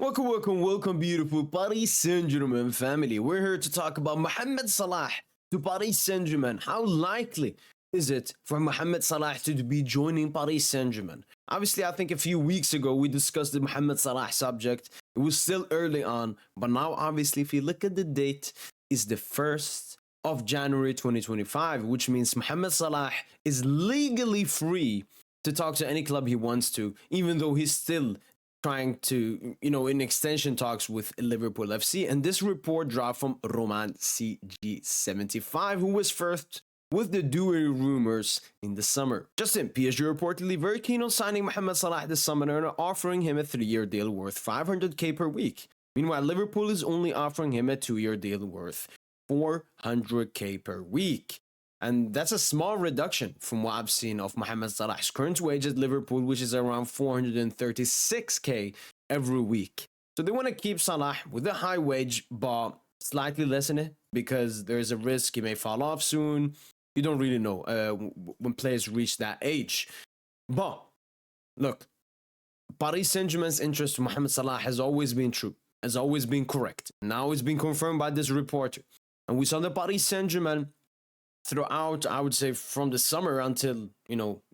Welcome, beautiful Paris Saint Germain family. We're here to talk about Mohamed Salah to Paris Saint Germain. How likely is it for Mohamed Salah to be joining Paris Saint Germain? Obviously, I think a few weeks ago we discussed the Mohamed Salah subject. It was still early on, but now, obviously, if you look at the date, it's the 1st of January 2025, which means Mohamed Salah is legally free to talk to any club he wants to, even though he's still trying to, in extension talks with Liverpool FC. And this report dropped from Roman CG75, who was first with the Do It rumours in the summer. Just in, PSG reportedly very keen on signing Mohamed Salah this summer and are offering him a 3-year deal worth 500k per week. Meanwhile, Liverpool is only offering him a 2-year deal worth 400k per week. And that's a small reduction from what I've seen of Mohamed Salah's current wage at Liverpool, which is around 436k every week. So they want to keep Salah with a high wage, but slightly lessen it because there's a risk he may fall off soon. You don't really know when players reach that age. But look, Paris Saint Germain's interest in Mohamed Salah has always been true, has always been correct. Now it's been confirmed by this reporter. And we saw the Paris Saint Germain throughout, I would say, from the summer until,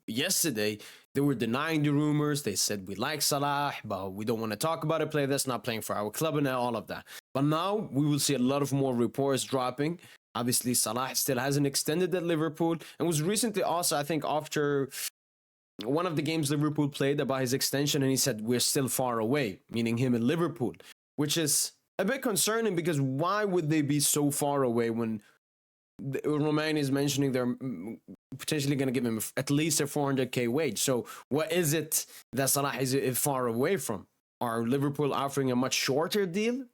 yesterday, they were denying the rumors. They said, we like Salah, but we don't want to talk about a player that's not playing for our club and all of that. But now we will see a lot of more reports dropping. Obviously, Salah still hasn't extended at Liverpool and was recently also, I think, after one of the games Liverpool played about his extension, and he said, we're still far away, meaning him in Liverpool, which is a bit concerning because why would they be so far away when Romain is mentioning they're potentially going to give him at least a 400k wage? So what is it that Salah is far away from? Are Liverpool offering a much shorter deal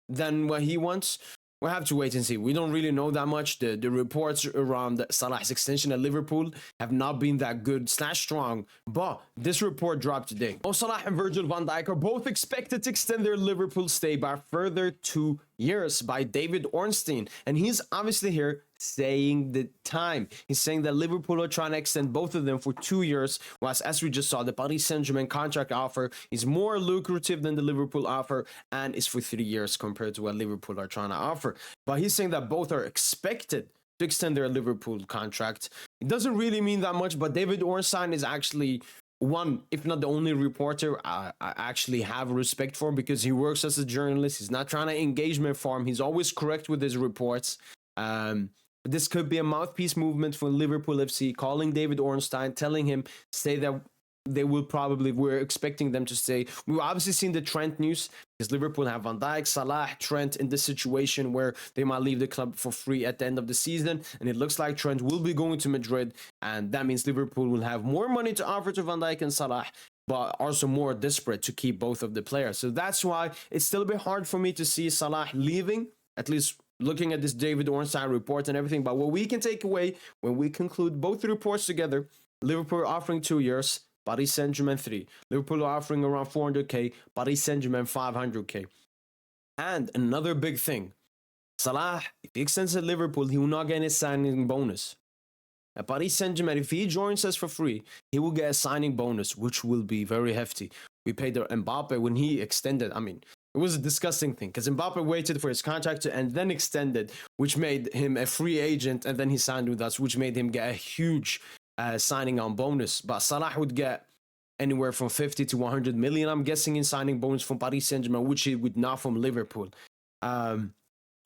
than what he wants? We'll have to wait and see. We don't really know that much. The reports around Salah's extension at Liverpool have not been that good / strong, but this report dropped today. Mo Salah and Virgil van Dijk are both expected to extend their Liverpool stay by further 2 years by David Ornstein, and he's obviously here saying the time. He's saying that Liverpool are trying to extend both of them for 2 years, whilst as we just saw, the Paris Saint Germain contract offer is more lucrative than the Liverpool offer and is for 3 years compared to what Liverpool are trying to offer. But he's saying that both are expected to extend their Liverpool contract. It doesn't really mean that much, but David Ornstein is actually one, if not the only reporter I actually have respect for, because he works as a journalist. He's not trying to engagement farm. He's always correct with his reports. This could be a mouthpiece movement for Liverpool FC, calling David Ornstein, telling him, say that they will probably, we're expecting them to stay. We've obviously seen the Trent news, because Liverpool have Van Dijk, Salah, Trent in this situation where they might leave the club for free at the end of the season. And it looks like Trent will be going to Madrid. And that means Liverpool will have more money to offer to Van Dijk and Salah, but also more desperate to keep both of the players. So that's why it's still a bit hard for me to see Salah leaving, at least looking at this David Ornstein report and everything. But what we can take away when we conclude both the reports together, Liverpool offering 2 years, Paris Saint Germain 3. Liverpool offering around 400k, Paris Saint Germain 500k. And another big thing, Salah, if he extends at Liverpool, he will not get a signing bonus. At Paris Saint Germain, if he joins us for free, he will get a signing bonus, which will be very hefty. We paid Mbappe when he extended. I mean, it was a disgusting thing because Mbappe waited for his contract to end, then extended, which made him a free agent, and then he signed with us, which made him get a huge signing on bonus. But Salah would get anywhere from 50 to 100 million, I'm guessing, in signing bonus from Paris Saint Germain, which he would not from Liverpool. And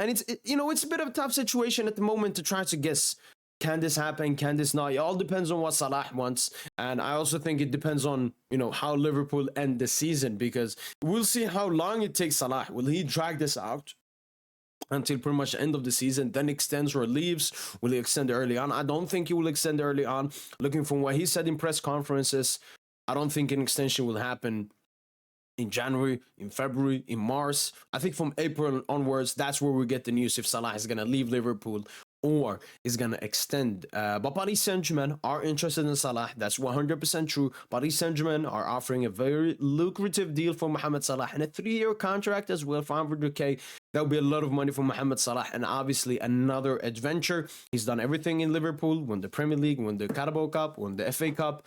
it's a bit of a tough situation at the moment to try to guess. Can this happen? Can this not? It all depends on what Salah wants. And I also think it depends on, how Liverpool end the season, because we'll see how long it takes Salah. Will he drag this out until pretty much the end of the season, then extends or leaves? Will he extend early on? I don't think he will extend early on. Looking from what he said in press conferences, I don't think an extension will happen in January, in February, in March. I think from April onwards, that's where we get the news if Salah is going to leave Liverpool or is going to extend. But Paris Saint Germain are interested in Salah. That's 100% true. Paris Saint Germain are offering a very lucrative deal for Mohamed Salah and a 3-year contract as well, 500k. That would be a lot of money for Mohamed Salah, and obviously another adventure. He's done everything in Liverpool, won the Premier League, won the Carabao Cup, won the FA Cup.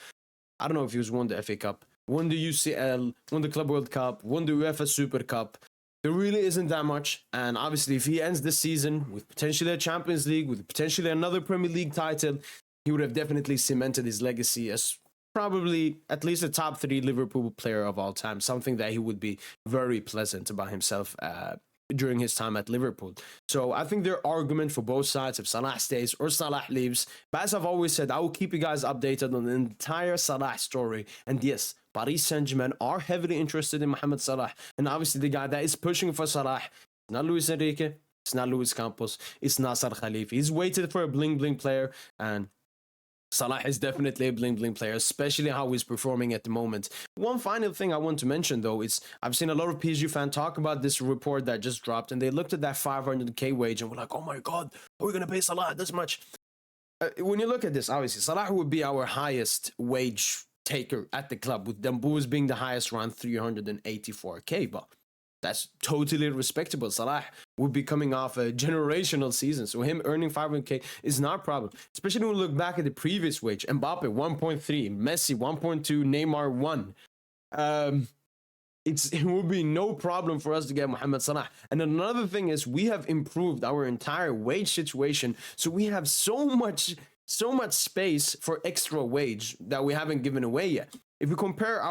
I don't know if he's won the FA Cup. won the UCL, won the Club World Cup, won the UEFA Super Cup. There really isn't that much. And obviously, if he ends the season with potentially a Champions League, with potentially another Premier League title, he would have definitely cemented his legacy as probably at least a top 3 Liverpool player of all time, something that he would be very pleasant about himself during his time at Liverpool. So I think there are arguments for both sides if Salah stays or Salah leaves. But as I've always said, I will keep you guys updated on the entire Salah story. And yes, Paris Saint Germain are heavily interested in Mohamed Salah. And obviously the guy that is pushing for Salah, not Luis Enrique, it's not Luis Campos, it's Nasser Khalifi. He's waited for a bling-bling player, and Salah is definitely a bling-bling player, especially how he's performing at the moment. One final thing I want to mention, though, is I've seen a lot of PSG fans talk about this report that just dropped, and they looked at that 500k wage and were like, oh my god, are we going to pay Salah this much? When you look at this, obviously, Salah would be our highest wage taker at the club, with Dembouz being the highest, around 384k, but that's totally respectable. Salah would be coming off a generational season, so him earning 500k is not a problem. Especially when we look back at the previous wage: Mbappe 1.3, Messi 1.2, Neymar 1. It would be no problem for us to get Mohamed Salah. And another thing is we have improved our entire wage situation, so we have so much space for extra wage that we haven't given away yet. If we compare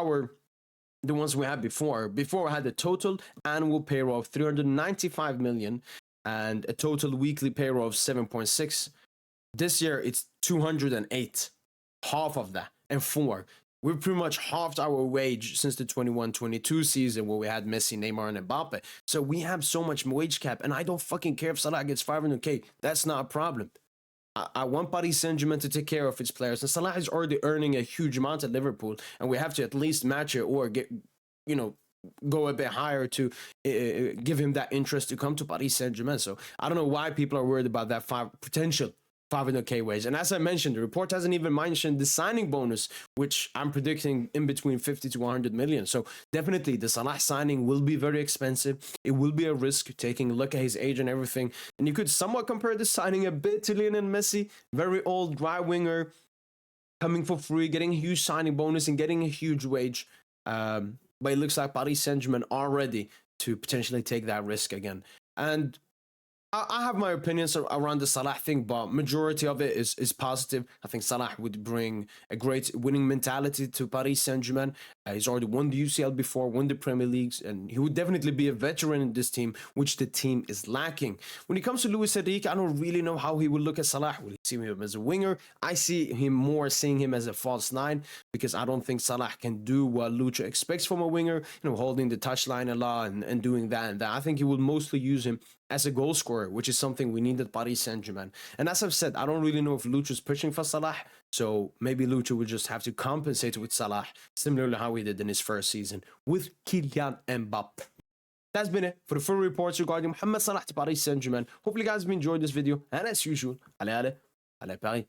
the ones we had before we had a total annual payroll of 395 million and a total weekly payroll of 7.6. This year it's 208, half of that, and 4. We've pretty much halved our wage since the 21-22 season where we had Messi, Neymar, and Mbappe. So we have so much wage cap, and I don't fucking care if Salah gets 500k. That's not a problem. I want Paris Saint Germain to take care of its players, and Salah is already earning a huge amount at Liverpool, and we have to at least match it or go a bit higher to give him that interest to come to Paris Saint Germain. So I don't know why people are worried about that potential 500k wage. And as I mentioned, the report hasn't even mentioned the signing bonus, which I'm predicting in between 50 to 100 million. So definitely the Salah signing will be very expensive. It will be a risk, taking a look at his age and everything. And you could somewhat compare this signing a bit to Lionel Messi, very old dry winger, coming for free, getting a huge signing bonus and getting a huge wage. But it looks like Paris Saint Germain are ready to potentially take that risk again. And I have my opinions around the Salah thing, but majority of it is positive. I think Salah would bring a great winning mentality to Paris Saint Germain. He's already won the UCL before, won the Premier Leagues, and he would definitely be a veteran in this team, which the team is lacking. When it comes to Luis Enrique, I don't really know how he would look at Salah. Will he see him as a winger? I see him more seeing him as a false 9, because I don't think Salah can do what Lucha expects from a winger, holding the touchline a lot and doing that and that. I think he will mostly use him as a goal scorer, which is something we need at Paris Saint Germain. And as I've said, I don't really know if Lucha's pushing for Salah, so maybe Lucha will just have to compensate with Salah, similarly how he did in his first season with Kylian Mbappe. That's been it for the full reports regarding Mohamed Salah to Paris Saint Germain. Hopefully you guys have enjoyed this video, and as usual, allez Paris.